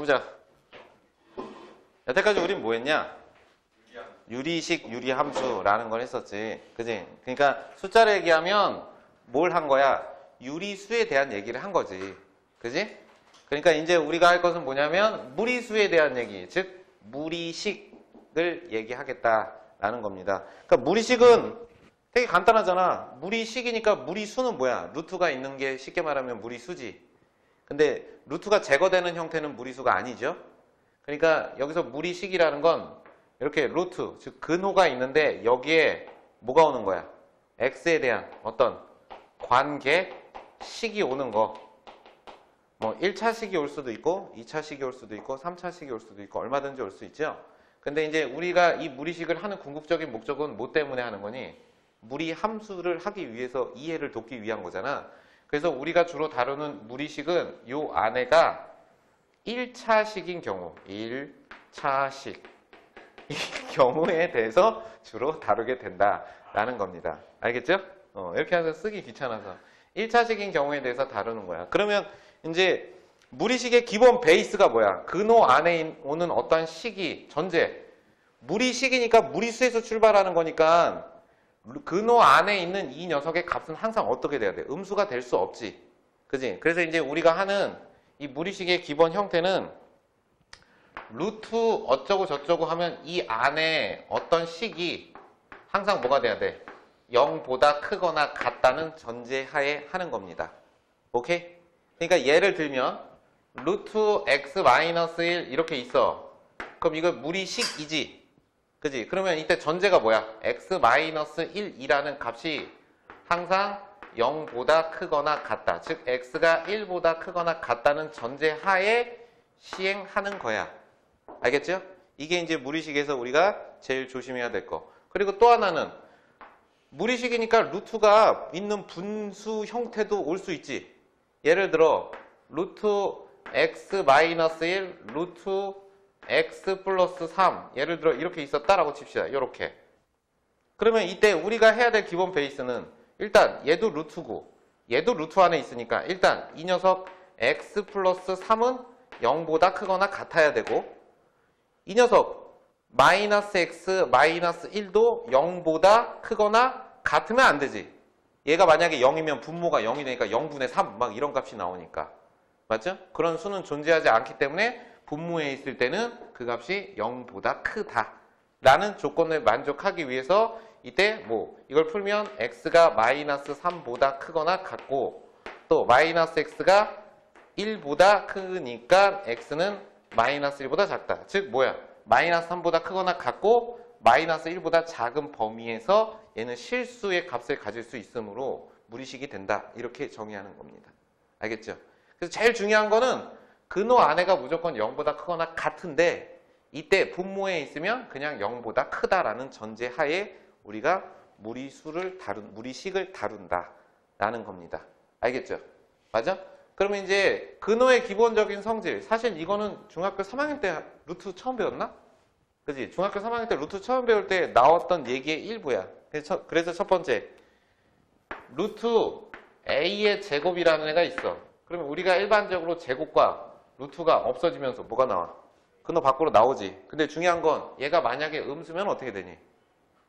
가보자. 여태까지 우린 뭐 했냐? 유리식 유리함수라는 걸 했었지. 그지? 그러니까 숫자를 얘기하면 뭘 한 거야? 유리수에 대한 얘기를 한 거지. 그지? 그러니까 이제 우리가 할 것은 뭐냐면 무리수에 대한 얘기, 즉 무리식을 얘기하겠다라는 겁니다. 그러니까 무리식은 되게 간단하잖아. 무리식이니까 무리수는 뭐야? 루트가 있는 게 쉽게 말하면 무리수지. 근데 루트가 제거되는 형태는 무리수가 아니죠. 그러니까 여기서 무리식이라는 건 이렇게 루트, 즉 근호가 있는데 여기에 뭐가 오는 거야? x에 대한 어떤 관계, 식이 오는 거. 뭐 1차식이 올 수도 있고 2차식이 올 수도 있고 3차식이 올 수도 있고 얼마든지 올 수 있죠. 근데 이제 우리가 이 무리식을 하는 궁극적인 목적은 뭐 때문에 하는 거니? 무리 함수를 하기 위해서 이해를 돕기 위한 거잖아. 그래서 우리가 주로 다루는 무리식은 요 안에가 1차식인 경우, 1차식 이 경우에 대해서 주로 다루게 된다라는 겁니다. 알겠죠? 이렇게 해서 쓰기 귀찮아서 1차식인 경우에 대해서 다루는 거야. 그러면 이제 무리식의 기본 베이스가 뭐야? 근호 안에 오는 어떤 식이 전제. 무리식이니까 무리수에서 출발하는 거니까 근호 안에 있는 이 녀석의 값은 항상 어떻게 돼야 돼? 음수가 될 수 없지. 그지? 그래서 이제 우리가 하는 이 무리식의 기본 형태는 루트 어쩌고 저쩌고 하면 이 안에 어떤 식이 항상 뭐가 돼야 돼? 0보다 크거나 같다는 전제하에 하는 겁니다. 오케이? 그러니까 예를 들면 루트 x-1 이렇게 있어. 그럼 이거 무리식이지. 그지? 그러면 이때 전제가 뭐야? x-1이라는 값이 항상 0보다 크거나 같다. 즉 x가 1보다 크거나 같다는 전제하에 시행하는 거야. 알겠죠? 이게 이제 무리식에서 우리가 제일 조심해야 될 거. 그리고 또 하나는 무리식이니까 루트가 있는 분수 형태도 올 수 있지. 예를 들어 루트 x-1 루트 x 플러스 3 예를 들어 이렇게 있었다라고 칩시다. 이렇게. 그러면 이때 우리가 해야 될 기본 베이스는 일단 얘도 루트고 얘도 루트 안에 있으니까 일단 이 녀석 x 플러스 3은 0보다 크거나 같아야 되고 이 녀석 마이너스 x 마이너스 1도 0보다 크거나 같으면 안 되지. 얘가 만약에 0이면 분모가 0이 되니까 0분의 3 막 이런 값이 나오니까. 맞죠? 그런 수는 존재하지 않기 때문에 분모에 있을 때는 그 값이 0보다 크다 라는 조건을 만족하기 위해서 이때 뭐 이걸 풀면 x가 마이너스 3보다 크거나 같고 또 마이너스 x가 1보다 크니까 x는 마이너스 1보다 작다. 즉 뭐야? 마이너스 3보다 크거나 같고 마이너스 1보다 작은 범위에서 얘는 실수의 값을 가질 수 있으므로 무리식이 된다. 이렇게 정의하는 겁니다. 알겠죠? 그래서 제일 중요한 거는 근호 안에가 무조건 0보다 크거나 같은데 이때 분모에 있으면 그냥 0보다 크다라는 전제하에 우리가 무리식을 다룬다라는 겁니다. 알겠죠? 맞아? 그러면 이제 근호의 기본적인 성질, 사실 이거는 중학교 3학년 때 루트 처음 배웠나? 그지? 중학교 3학년 때 루트 처음 배울 때 나왔던 얘기의 일부야. 그래서 첫 번째, 루트 a의 제곱이라는 애가 있어. 그러면 우리가 일반적으로 제곱과 루트가 없어지면서 뭐가 나와? 근호 밖으로 나오지. 근데 중요한 건 얘가 만약에 음수면 어떻게 되니?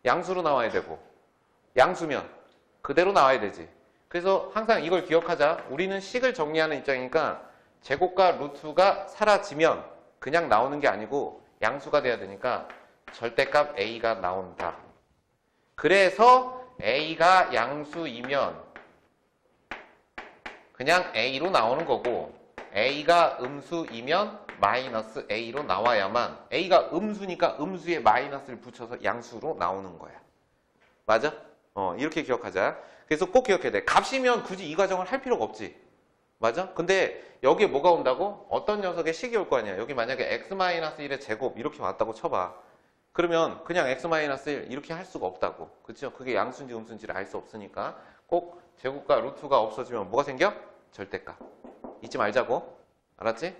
양수로 나와야 되고 양수면 그대로 나와야 되지. 그래서 항상 이걸 기억하자. 우리는 식을 정리하는 입장이니까 제곱과 루트가 사라지면 그냥 나오는 게 아니고 양수가 돼야 되니까 절대값 a가 나온다. 그래서 a가 양수이면 그냥 a로 나오는 거고 a가 음수이면 마이너스 a로 나와야만 a가 음수니까 음수에 마이너스를 붙여서 양수로 나오는 거야. 맞아? 이렇게 기억하자. 그래서 꼭 기억해야 돼. 값이면 굳이 이 과정을 할 필요가 없지. 맞아? 근데 여기에 뭐가 온다고? 어떤 녀석의 식이 올 거 아니야. 여기 만약에 x-1의 제곱 이렇게 왔다고 쳐봐. 그러면 그냥 x-1 이렇게 할 수가 없다고. 그렇죠? 그게 양수인지 음수인지를 알 수 없으니까 꼭 제곱과 루트가 없어지면 뭐가 생겨? 절대값. 잊지 말자고. 알았지?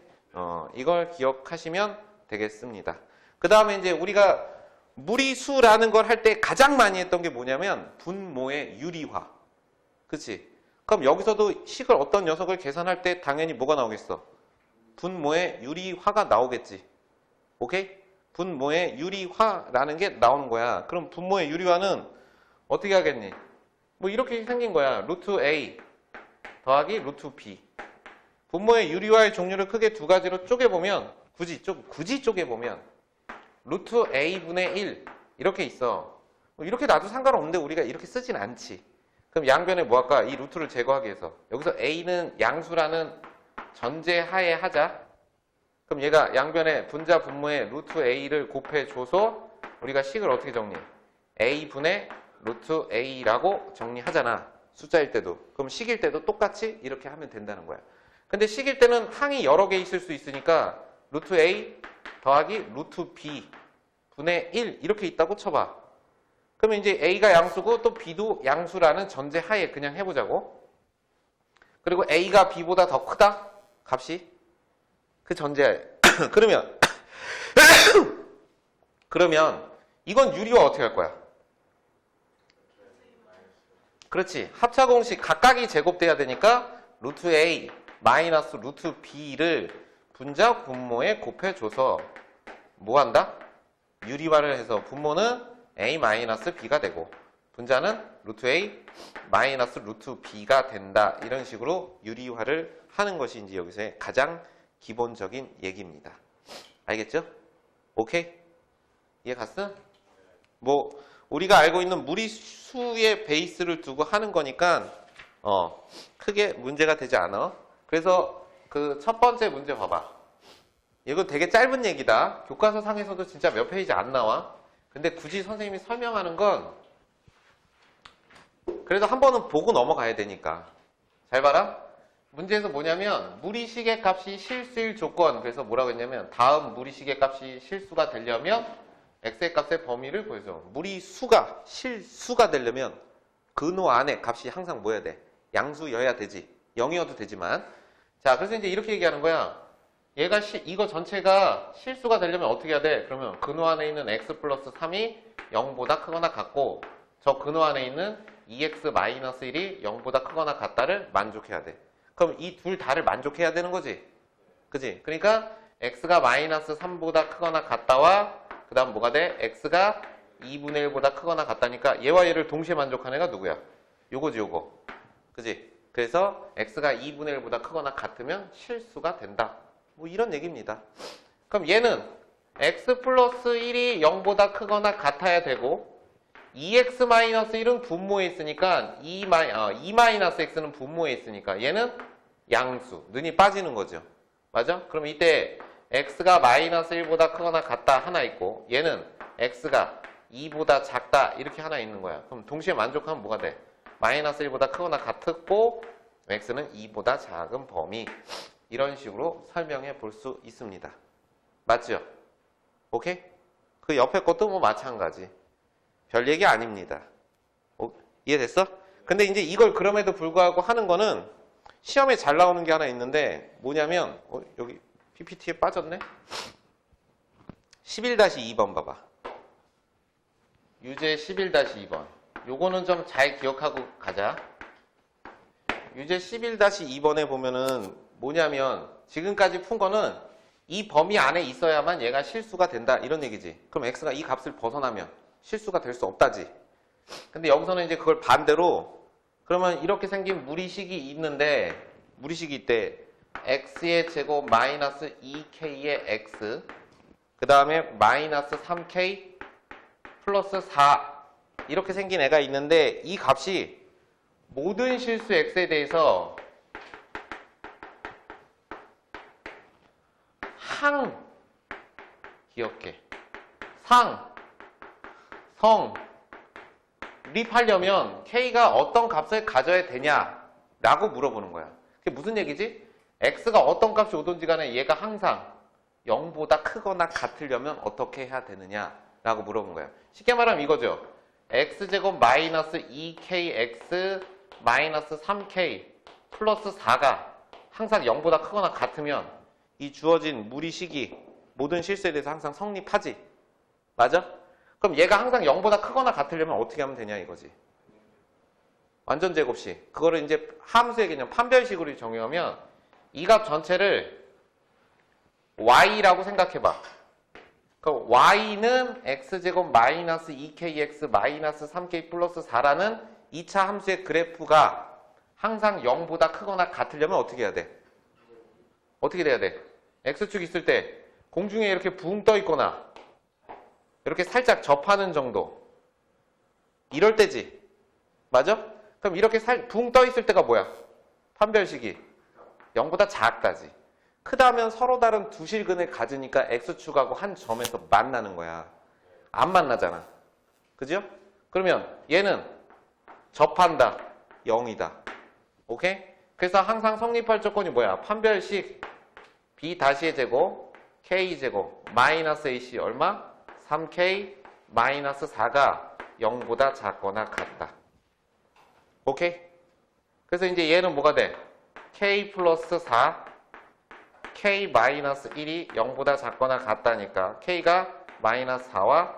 이걸 기억하시면 되겠습니다. 그 다음에 이제 우리가 무리수라는 걸 할 때 가장 많이 했던 게 뭐냐면 분모의 유리화. 그치? 그럼 여기서도 식을 어떤 녀석을 계산할 때 당연히 뭐가 나오겠어? 분모에 유리화가 나오겠지. 오케이? 분모에 유리화라는 게 나오는 거야. 그럼 분모의 유리화는 어떻게 하겠니? 뭐 이렇게 생긴 거야. 루트 A 더하기 루트 B. 분모의 유리화의 종류를 크게 두 가지로 쪼개보면 굳이 쪼개보면 루트 A분의 1 이렇게 있어. 뭐 이렇게 놔도 상관없는데 우리가 이렇게 쓰진 않지. 그럼 양변에 뭐 할까? 이 루트를 제거하기 위해서 여기서 A는 양수라는 전제 하에 하자. 그럼 얘가 양변에 분자 분모에 루트 A를 곱해줘서 우리가 식을 어떻게 정리해? A분의 루트 A라고 정리하잖아. 숫자일 때도. 그럼 식일 때도 똑같이 이렇게 하면 된다는 거야. 근데 식일 때는 항이 여러 개 있을 수 있으니까 루트 A 더하기 루트 B 분의 1 이렇게 있다고 쳐봐. 그러면 이제 A가 양수고 또 B도 양수라는 전제 하에 그냥 해보자고. 그리고 A가 B보다 더 크다? 값이? 그 전제하에. 그러면 이건 유리화 어떻게 할 거야? 그렇지. 합차 공식 각각이 제곱돼야 되니까 루트 A 마이너스 루트 B를 분자 분모에 곱해줘서 뭐 한다? 유리화를 해서 분모는 A 마이너스 B가 되고 분자는 루트 A 마이너스 루트 B가 된다. 이런 식으로 유리화를 하는 것이 이제 여기서의 가장 기본적인 얘기입니다. 알겠죠? 오케이? 이해 갔어? 뭐 우리가 알고 있는 무리수의 베이스를 두고 하는 거니까 크게 문제가 되지 않아. 그래서 그 첫 번째 문제 봐봐. 이거 되게 짧은 얘기다. 교과서 상에서도 진짜 몇 페이지 안 나와. 근데 굳이 선생님이 설명하는 건 그래도 한 번은 보고 넘어가야 되니까. 잘 봐라. 문제에서 뭐냐면 무리식의 값이 실수일 조건. 그래서 뭐라고 했냐면 다음 무리식의 값이 실수가 되려면 x의 값의 범위를 보여줘. 무리수가 실수가 되려면 근호 안에 값이 항상 뭐여야 돼? 양수여야 되지. 0이어도 되지만. 자, 그래서 이제 이렇게 얘기하는 거야. 얘가 이거 전체가 실수가 되려면 어떻게 해야 돼? 그러면 근호 안에 있는 x 플러스 3이 0보다 크거나 같고 저 근호 안에 있는 2x 마이너스 1이 0보다 크거나 같다를 만족해야 돼. 그럼 이 둘 다를 만족해야 되는 거지. 그지? 그러니까 x가 마이너스 3보다 크거나 같다와 그 다음 뭐가 돼? x가 2분의 1보다 크거나 같다니까 얘와 얘를 동시에 만족하는 애가 누구야? 요거지 요거. 그지? 그래서 x가 2분의 1보다 크거나 같으면 실수가 된다. 뭐 이런 얘기입니다. 그럼 얘는 x 플러스 1이 0보다 크거나 같아야 되고 2x-1은 분모에 있으니까 2-x는 분모에 있으니까 얘는 양수, 는이 빠지는 거죠. 맞아? 그럼 이때 x가 마이너스 1보다 크거나 같다 하나 있고 얘는 x가 2보다 작다 이렇게 하나 있는 거야. 그럼 동시에 만족하면 뭐가 돼? 마이너스 1보다 크거나 같고 x는 2보다 작은 범위. 이런 식으로 설명해 볼 수 있습니다. 맞죠? 오케이? 그 옆에 것도 뭐 마찬가지. 별 얘기 아닙니다. 이해됐어? 근데 이제 이걸 그럼에도 불구하고 하는 거는 시험에 잘 나오는 게 하나 있는데 뭐냐면 여기 PPT에 빠졌네? 11-2번 봐봐. 유제 11-2번. 요거는 좀 잘 기억하고 가자. 유제 11-2번에 보면은 뭐냐면 지금까지 푼 거는 이 범위 안에 있어야만 얘가 실수가 된다 이런 얘기지. 그럼 x가 이 값을 벗어나면 실수가 될 수 없다지. 근데 여기서는 이제 그걸 반대로 그러면 이렇게 생긴 무리식이 있는데 무리식이 있대. x의 제곱 마이너스 2k의 x 그 다음에 마이너스 3k 플러스 4 이렇게 생긴 애가 있는데 이 값이 모든 실수 x에 대해서 항 기억해. 상, 성, 립하려면 k가 어떤 값을 가져야 되냐라고 물어보는 거야. 그게 무슨 얘기지? x가 어떤 값이 오든지 간에 얘가 항상 0보다 크거나 같으려면 어떻게 해야 되느냐라고 물어본 거야. 쉽게 말하면 이거죠. x제곱 마이너스 2kx 마이너스 3k 플러스 4가 항상 0보다 크거나 같으면 이 주어진 무리식이 모든 실수에 대해서 항상 성립하지. 맞아? 그럼 얘가 항상 0보다 크거나 같으려면 어떻게 하면 되냐 이거지. 완전 제곱식. 그거를 이제 함수의 개념 판별식으로 정의하면 이 값 전체를 y라고 생각해봐. 그럼 y는 x제곱 마이너스 2kx 마이너스 3k 플러스 4라는 2차 함수의 그래프가 항상 0보다 크거나 같으려면 어떻게 해야 돼? 어떻게 돼야 돼? x축 있을 때 공중에 이렇게 붕 떠 있거나 이렇게 살짝 접하는 정도. 이럴 때지. 맞아? 그럼 이렇게 붕 떠 있을 때가 뭐야? 판별식이 0보다 작다지. 크다면 서로 다른 두 실근을 가지니까 x축하고 한 점에서 만나는 거야. 안 만나잖아. 그죠? 그러면 얘는 접한다. 0이다. 오케이? 그래서 항상 성립할 조건이 뭐야? 판별식 b-의 제곱 k제곱 마이너스 ac 얼마? 3k 마이너스 4가 0보다 작거나 같다. 오케이? 그래서 이제 얘는 뭐가 돼? k 플러스 4 k 마이너스 1이 0보다 작거나 같다니까 k가 마이너스 4와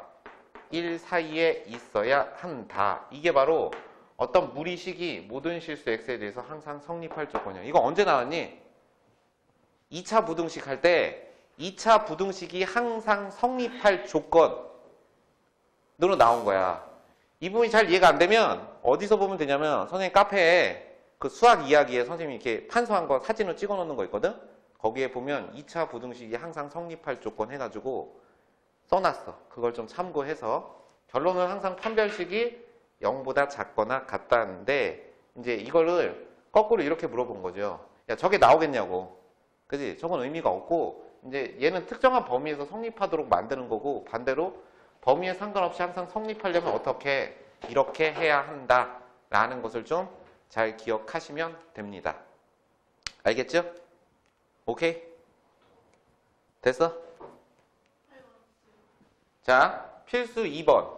1 사이에 있어야 한다. 이게 바로 어떤 무리식이 모든 실수 x에 대해서 항상 성립할 조건이야. 이거 언제 나왔니? 2차 부등식 할 때 2차 부등식이 항상 성립할 조건으로 나온 거야. 이 부분이 잘 이해가 안 되면 어디서 보면 되냐면 선생님 카페에 그 수학 이야기에 선생님이 이렇게 판서한 거 사진으로 찍어 놓는 거 있거든? 거기에 보면 2차 부등식이 항상 성립할 조건 해가지고 써놨어. 그걸 좀 참고해서 결론은 항상 판별식이 0보다 작거나 같다는데 이제 이거를 거꾸로 이렇게 물어본 거죠. 야, 저게 나오겠냐고. 그지? 저건 의미가 없고 이제 얘는 특정한 범위에서 성립하도록 만드는 거고 반대로 범위에 상관없이 항상 성립하려면 어떻게 이렇게 해야 한다라는 것을 좀 잘 기억하시면 됩니다. 알겠죠? 오케이? 됐어? 자, 필수 2번.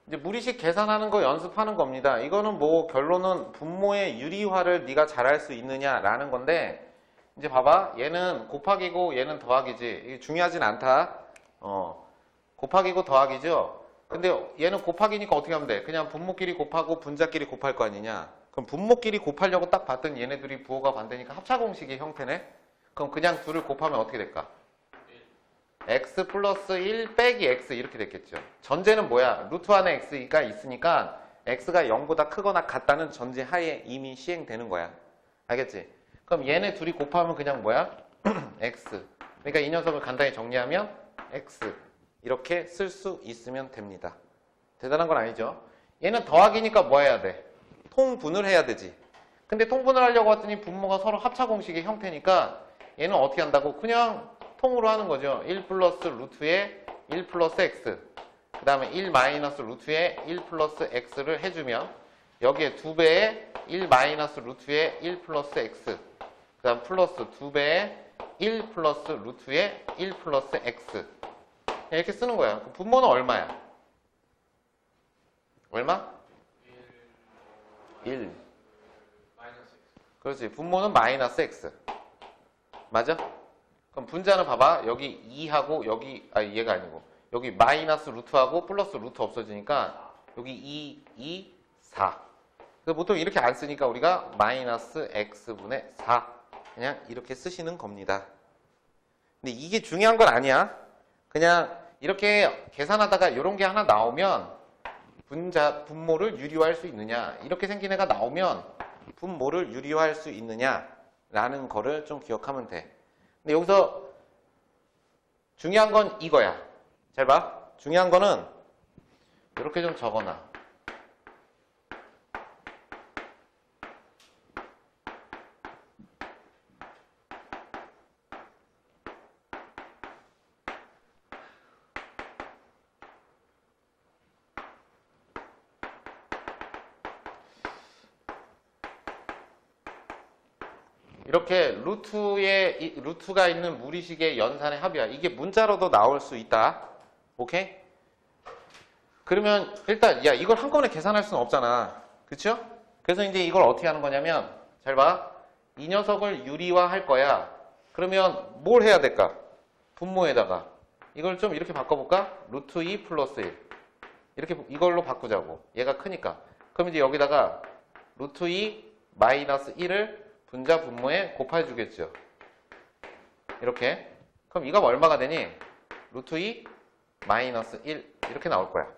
이제 무리식 계산하는 거 연습하는 겁니다. 이거는 뭐 결론은 분모의 유리화를 네가 잘할 수 있느냐라는 건데 이제 봐봐. 얘는 곱하기고 얘는 더하기지. 이게 중요하진 않다. 곱하기고 더하기죠. 근데 얘는 곱하기니까 어떻게 하면 돼? 그냥 분모끼리 곱하고 분자끼리 곱할 거 아니냐. 그럼 분모끼리 곱하려고 딱 봤더니 얘네들이 부호가 반대니까 합차공식의 형태네. 그럼 그냥 둘을 곱하면 어떻게 될까? x 플러스 1 빼기 x 이렇게 됐겠죠. 전제는 뭐야? 루트 안에 x가 있으니까 x가 0보다 크거나 같다는 전제 하에 이미 시행되는 거야. 알겠지? 그럼 얘네 둘이 곱하면 그냥 뭐야? x. 그러니까 이 녀석을 간단히 정리하면 x. 이렇게 쓸 수 있으면 됩니다. 대단한 건 아니죠? 얘는 더하기니까 뭐 해야 돼? 통분을 해야 되지. 근데 통분을 하려고 했더니 분모가 서로 합차공식의 형태니까 얘는 어떻게 한다고? 그냥 통으로 하는 거죠. 1 플러스 루트에 1 플러스 x 그 다음에 1 마이너스 루트에 1 플러스 x를 해주면 여기에 2배에 1 마이너스 루트에 1 플러스 x 그 다음 플러스 2배에 1 플러스 루트에 1 플러스 x 이렇게 쓰는 거야. 분모는 얼마야? 얼마? 1 그렇지. 분모는 마이너스 x 맞아? 그럼 분자는 봐봐. 여기 2하고 여기 얘가 아니고 여기 마이너스 루트하고 플러스 루트 없어지니까 여기 2, 4 그래서 보통 이렇게 안 쓰니까 우리가 마이너스 x분의 4 그냥 이렇게 쓰시는 겁니다. 근데 이게 중요한 건 아니야. 그냥 이렇게 계산하다가 이런 게 하나 나오면 분모를 유리화할 수 있느냐 이렇게 생긴 애가 나오면 분모를 유리화할 수 있느냐라는 거를 좀 기억하면 돼. 근데 여기서 중요한 건 이거야. 잘 봐. 중요한 거는 이렇게 좀 적어놔. 이렇게 루트가 있는 무리식의 연산의 합이야. 이게 문자로도 나올 수 있다. 오케이? 그러면 일단 야 이걸 한꺼번에 계산할 수는 없잖아. 그쵸? 그래서 이제 이걸 어떻게 하는 거냐면 잘 봐. 이 녀석을 유리화할 거야. 그러면 뭘 해야 될까? 분모에다가 이걸 좀 이렇게 바꿔볼까? 루트 2 플러스 1 이렇게 이걸로 바꾸자고. 얘가 크니까. 그럼 이제 여기다가 루트 2 마이너스 1을 분자 분모에 곱해주겠죠. 이렇게. 그럼 이 값 얼마가 되니? 루트 2 마이너스 1 이렇게 나올 거야.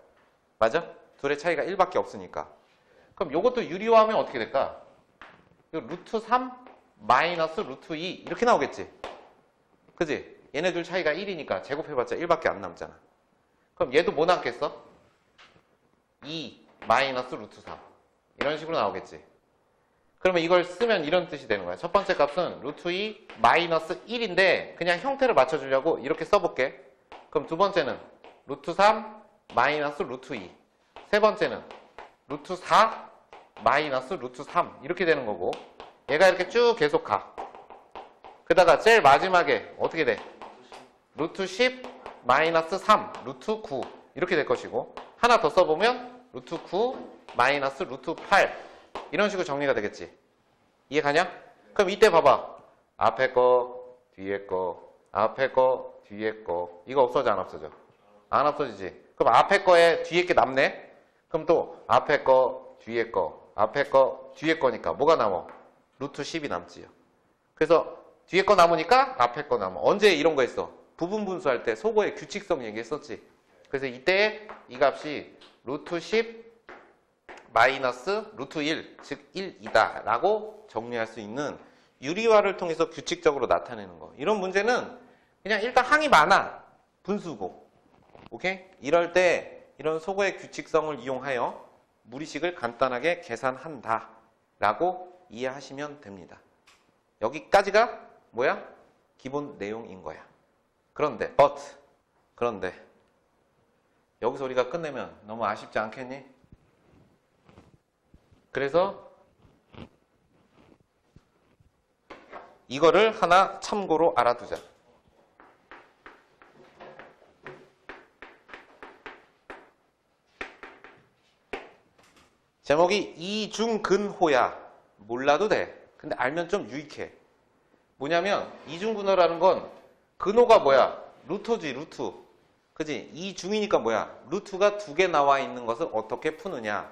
맞아? 둘의 차이가 1밖에 없으니까. 그럼 이것도 유리화하면 어떻게 될까? 이거 루트 3 마이너스 루트 2 이렇게 나오겠지? 그지? 얘네들 차이가 1이니까 제곱해봤자 1밖에 안 남잖아. 그럼 얘도 뭐 남겠어? 2 마이너스 루트 3 이런 식으로 나오겠지? 그러면 이걸 쓰면 이런 뜻이 되는 거야. 첫 번째 값은 루트 2 마이너스 1인데 그냥 형태를 맞춰주려고 이렇게 써볼게. 그럼 두 번째는 루트 3 마이너스 루트 2. 세 번째는 루트 4 마이너스 루트 3 이렇게 되는 거고 얘가 이렇게 쭉 계속 가. 그다가 제일 마지막에 어떻게 돼? 루트 10 마이너스 3 루트 9 이렇게 될 것이고 하나 더 써보면 루트 9 마이너스 루트 8 이런 식으로 정리가 되겠지. 이해 가냐? 그럼 이때 봐봐. 앞에 거, 뒤에 거, 앞에 거, 뒤에 거. 이거 없어져 안 없어져? 안 없어지지. 그럼 앞에 거에 뒤에 게 남네? 그럼 또 앞에 거, 뒤에 거, 앞에 거, 뒤에 거니까 뭐가 남어? 루트 10이 남지요. 그래서 뒤에 거 남으니까 앞에 거 남어. 언제 이런 거 했어? 부분 분수할 때 속어의 규칙성 얘기했었지. 그래서 이때 이 값이 루트 10 마이너스 루트 1, 즉 1이다 라고 정리할 수 있는 유리화를 통해서 규칙적으로 나타내는 거. 이런 문제는 그냥 일단 항이 많아. 분수고. 오케이? 이럴 때 이런 속어의 규칙성을 이용하여 무리식을 간단하게 계산한다 라고 이해하시면 됩니다. 여기까지가 뭐야? 기본 내용인 거야. 그런데 여기서 우리가 끝내면 너무 아쉽지 않겠니? 그래서 이거를 하나 참고로 알아두자. 제목이 이중근호야. 몰라도 돼. 근데 알면 좀 유익해. 뭐냐면 이중근호라는 건 근호가 뭐야? 루트지, 루트. 그지? 이중이니까 뭐야? 루트가 두 개 나와 있는 것을 어떻게 푸느냐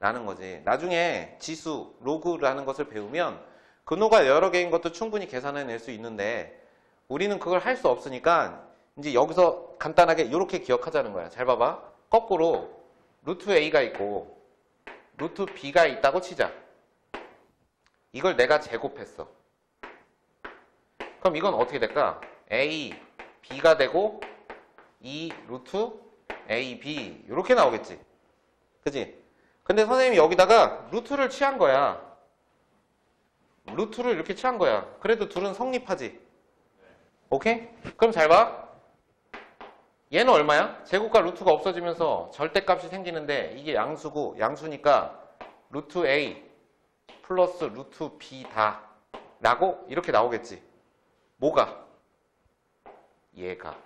라는 거지. 나중에 지수, 로그라는 것을 배우면 근호가 여러 개인 것도 충분히 계산해낼 수 있는데 우리는 그걸 할 수 없으니까 이제 여기서 간단하게 이렇게 기억하자는 거야. 잘 봐봐. 거꾸로 루트 A가 있고 루트 B가 있다고 치자. 이걸 내가 제곱했어. 그럼 이건 어떻게 될까? A, B가 되고 2 루트 A, B 이렇게 나오겠지. 그지? 근데 선생님이 여기다가 루트를 취한 거야. 루트를 이렇게 취한 거야. 그래도 둘은 성립하지. 오케이? 그럼 잘 봐. 얘는 얼마야? 제곱과 루트가 없어지면서 절대값이 생기는데 이게 양수고 양수니까 루트 A 플러스 루트 B 다 라고 이렇게 나오겠지. 뭐가? 얘가.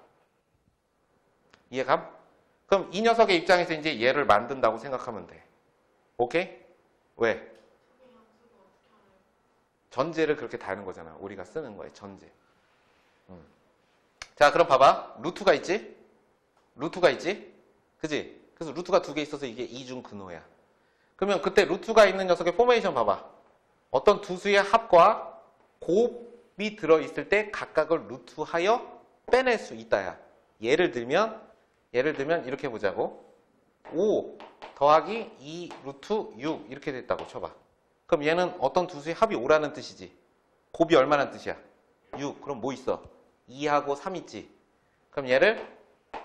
이해감? 그럼 이 녀석의 입장에서 이제 얘를 만든다고 생각하면 돼. 오케이? 왜? 전제를 그렇게 다는 거잖아. 우리가 쓰는 거예요. 전제. 자, 그럼 봐봐. 루트가 있지? 루트가 있지? 그지? 그래서 루트가 두 개 있어서 이게 이중근호야. 그러면 그때 루트가 있는 녀석의 포메이션 봐봐. 어떤 두 수의 합과 곱이 들어있을 때 각각을 루트하여 빼낼 수 있다야. 예를 들면 이렇게 보자고. 5 더하기 2 루트 6 이렇게 됐다고 쳐봐. 그럼 얘는 어떤 두 수의 합이 5라는 뜻이지. 곱이 얼마나 뜻이야? 6. 그럼 뭐 있어? 2하고 3 있지. 그럼 얘를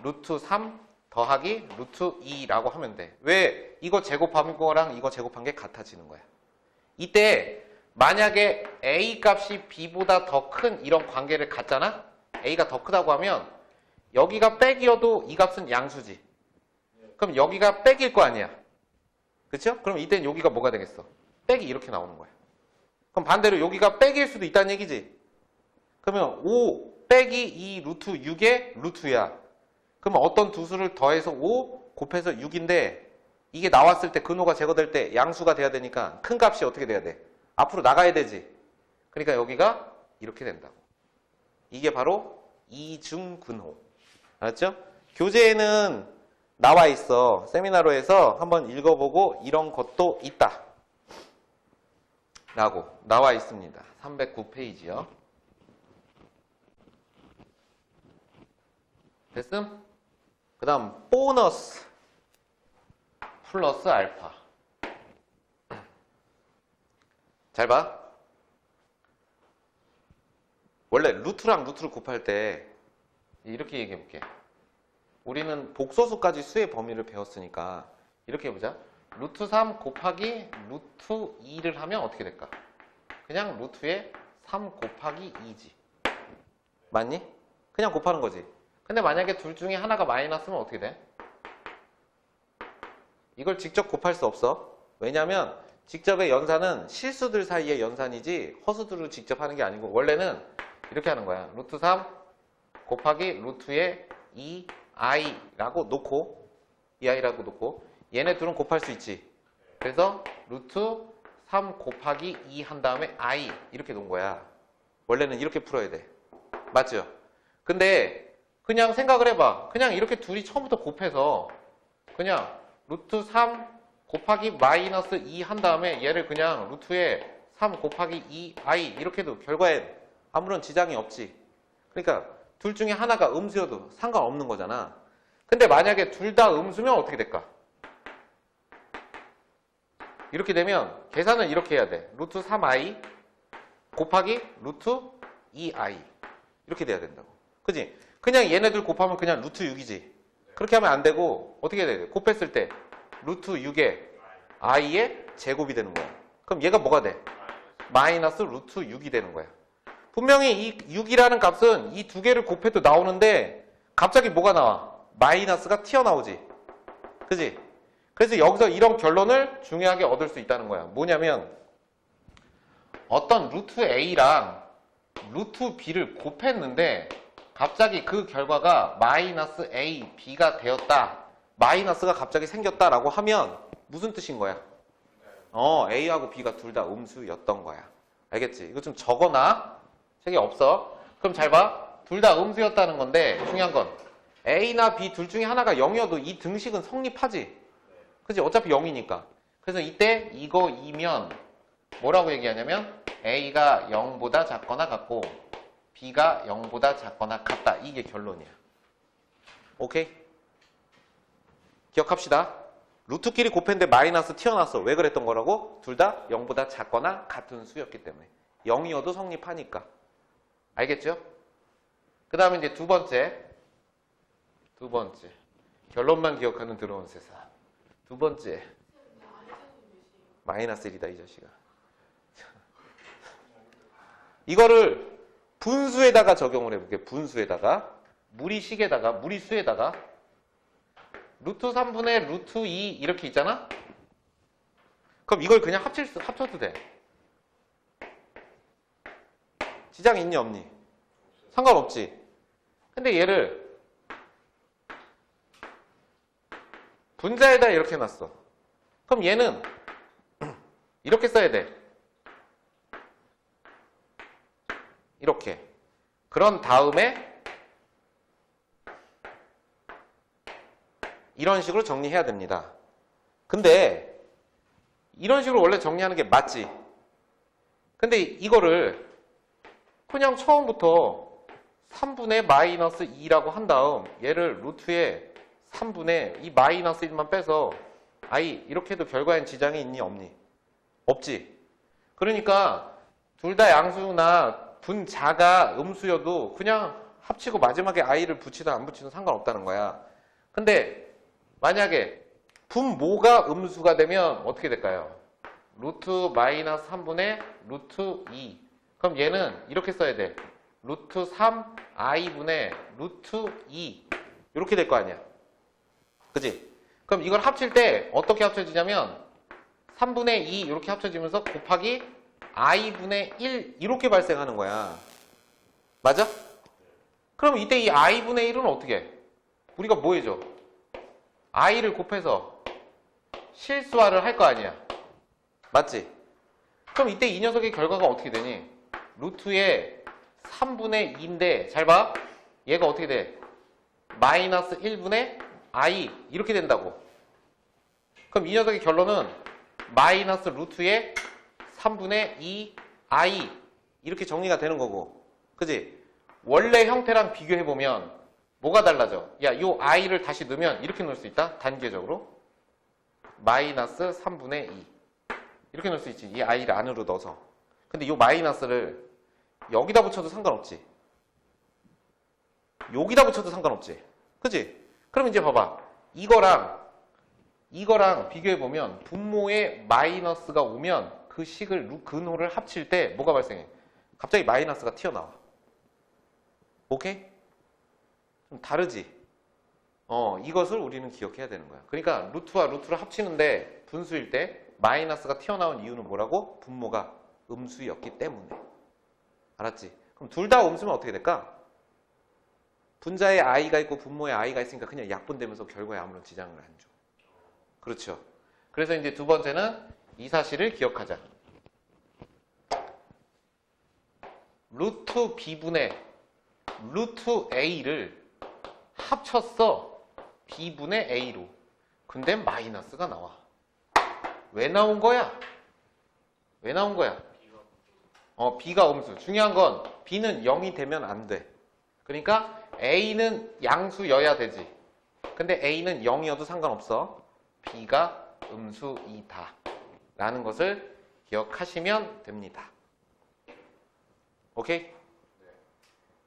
루트 3 더하기 루트 2라고 하면 돼. 왜? 이거 제곱한 거랑 이거 제곱한 게 같아지는 거야. 이때 만약에 A 값이 B보다 더 큰 이런 관계를 갖잖아? A가 더 크다고 하면 여기가 백이어도 이 값은 양수지. 그럼 여기가 백일 거 아니야. 그쵸? 그럼 이때는 여기가 뭐가 되겠어? 백이 이렇게 나오는 거야. 그럼 반대로 여기가 백일 수도 있다는 얘기지. 그러면 5 빼기 2 루트 6의 루트야. 그러면 어떤 두 수를 더해서 5 곱해서 6인데 이게 나왔을 때 근호가 제거될 때 양수가 돼야 되니까 큰 값이 어떻게 돼야 돼? 앞으로 나가야 되지. 그러니까 여기가 이렇게 된다고. 이게 바로 이중근호. 알았죠? 교재에는 나와 있어. 세미나로에서 한번 읽어보고 이런 것도 있다. 라고 나와 있습니다. 309페이지요. 됐음? 그 다음 보너스 플러스 알파. 잘 봐. 원래 루트랑 루트를 곱할 때 이렇게 얘기해 볼게. 우리는 복소수까지 수의 범위를 배웠으니까 이렇게 해보자. 루트 3 곱하기 루트 2를 하면 어떻게 될까? 그냥 루트에 3 곱하기 2지. 맞니? 그냥 곱하는 거지. 근데 만약에 둘 중에 하나가 마이너스면 어떻게 돼? 이걸 직접 곱할 수 없어. 왜냐면 직접의 연산은 실수들 사이의 연산이지 허수들을 직접 하는 게 아니고 원래는 이렇게 하는 거야. 루트 3 곱하기 루트에 2i라고 놓고 2i라고 놓고 얘네 둘은 곱할 수 있지. 그래서 루트 3 곱하기 2 한 다음에 i 이렇게 놓은 거야. 원래는 이렇게 풀어야 돼. 맞죠? 근데 그냥 생각을 해봐. 그냥 이렇게 둘이 처음부터 곱해서 그냥 루트 3 곱하기 마이너스 2 한 다음에 얘를 그냥 루트에 3 곱하기 2i 이렇게 해도 결과에 아무런 지장이 없지. 그러니까 둘 중에 하나가 음수여도 상관없는 거잖아. 근데 만약에 둘 다 음수면 어떻게 될까? 이렇게 되면 계산은 이렇게 해야 돼. 루트 3i 곱하기 루트 2i 이렇게 돼야 된다고. 그지? 그냥 얘네들 곱하면 그냥 루트 6이지. 그렇게 하면 안 되고 어떻게 해야 돼? 곱했을 때 루트 6에 i의 제곱이 되는 거야. 그럼 얘가 뭐가 돼? 마이너스 루트 6이 되는 거야. 분명히 이 6이라는 값은 이 두 개를 곱해도 나오는데 갑자기 뭐가 나와? 마이너스가 튀어나오지. 그지? 그래서 여기서 이런 결론을 중요하게 얻을 수 있다는 거야. 뭐냐면 어떤 루트 A랑 루트 B를 곱했는데 갑자기 그 결과가 마이너스 A, B가 되었다. 마이너스가 갑자기 생겼다라고 하면 무슨 뜻인 거야? A하고 B가 둘 다 음수였던 거야. 알겠지? 이거 좀 적어놔. 책이 없어. 그럼 잘 봐. 둘 다 음수였다는 건데 중요한 건 A나 B 둘 중에 하나가 0이어도 이 등식은 성립하지. 그치? 어차피 0이니까. 그래서 이때 이거 2면 뭐라고 얘기하냐면 A가 0보다 작거나 같고 B가 0보다 작거나 같다. 이게 결론이야. 오케이? 기억합시다. 루트끼리 곱했는데 마이너스 튀어나왔어. 왜 그랬던 거라고? 둘 다 0보다 작거나 같은 수였기 때문에. 0이어도 성립하니까. 알겠죠? 그 다음에 이제 두 번째. 결론만 기억하는 더러운 세상. 두 번째. 마이너스 1이다, 이 자식아. 이거를 분수에다가 적용을 해볼게요. 분수에다가. 무리수에다가. 루트 3분의 루트 2 이렇게 있잖아? 그럼 이걸 그냥 합쳐도 돼. 지장이 있니 없니? 상관없지. 근데 얘를 분자에다 이렇게 놨어. 그럼 얘는 이렇게 써야 돼. 이렇게. 그런 다음에 이런 식으로 정리해야 됩니다. 근데 이런 식으로 원래 정리하는 게 맞지. 근데 이거를 그냥 처음부터 3분의 마이너스 2라고 한 다음 얘를 루트에 3분의 이 마이너스 1만 빼서 i 이렇게 해도 결과엔 지장이 있니 없니? 없지. 그러니까 둘 다 양수나 분자가 음수여도 그냥 합치고 마지막에 i를 붙이든 안 붙이든 상관없다는 거야. 근데 만약에 분모가 음수가 되면 어떻게 될까요? 루트 마이너스 3분의 루트 2. 그럼 얘는 이렇게 써야 돼. 루트 3i분의 루트 2. 이렇게 될 거 아니야. 그지? 그럼 이걸 합칠 때 어떻게 합쳐지냐면 3분의 2 이렇게 합쳐지면서 곱하기 i분의 1 이렇게 발생하는 거야. 맞아? 그럼 이때 이 i분의 1은 어떻게 해? 우리가 뭐 해줘? i를 곱해서 실수화를 할 거 아니야. 맞지? 그럼 이때 이 녀석의 결과가 어떻게 되니? 루트의 3분의 2인데 잘 봐. 얘가 어떻게 돼? 마이너스 1분의 i 이렇게 된다고. 그럼 이 녀석의 결론은 마이너스 루트의 3분의 2 i 이렇게 정리가 되는 거고. 그지? 원래 형태랑 비교해보면 뭐가 달라져? 야, 요 i를 다시 넣으면 이렇게 넣을 수 있다. 단계적으로. 마이너스 3분의 2. 이렇게 넣을 수 있지. 이 i를 안으로 넣어서. 근데 요 마이너스를 여기다 붙여도 상관없지. 여기다 붙여도 상관없지. 그치? 그럼 이제 봐봐. 이거랑 비교해보면 분모에 마이너스가 오면 그 식을 근호를 합칠 때 뭐가 발생해? 갑자기 마이너스가 튀어나와. 오케이? 좀 다르지? 이것을 우리는 기억해야 되는 거야. 그러니까 루트와 루트를 합치는데 분수일 때 마이너스가 튀어나온 이유는 뭐라고? 분모가 음수였기 때문에. 알았지? 그럼 둘 다 음수면 어떻게 될까? 분자에 i가 있고 분모에 i가 있으니까 그냥 약분되면서 결과에 아무런 지장을 안 줘. 그렇죠? 그래서 이제 두 번째는 이 사실을 기억하자. 루트 b분의 루트 a를 합쳤어. b분의 a로. 근데 마이너스가 나와. 왜 나온 거야? 왜 나온 거야? b가 음수. 중요한 건 b는 0이 되면 안 돼. 그러니까 a는 양수여야 되지. 근데 a는 0이어도 상관없어. b가 음수이다. 라는 것을 기억하시면 됩니다. 오케이?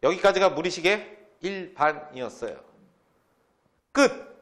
여기까지가 무리식의 1반이었어요. 끝!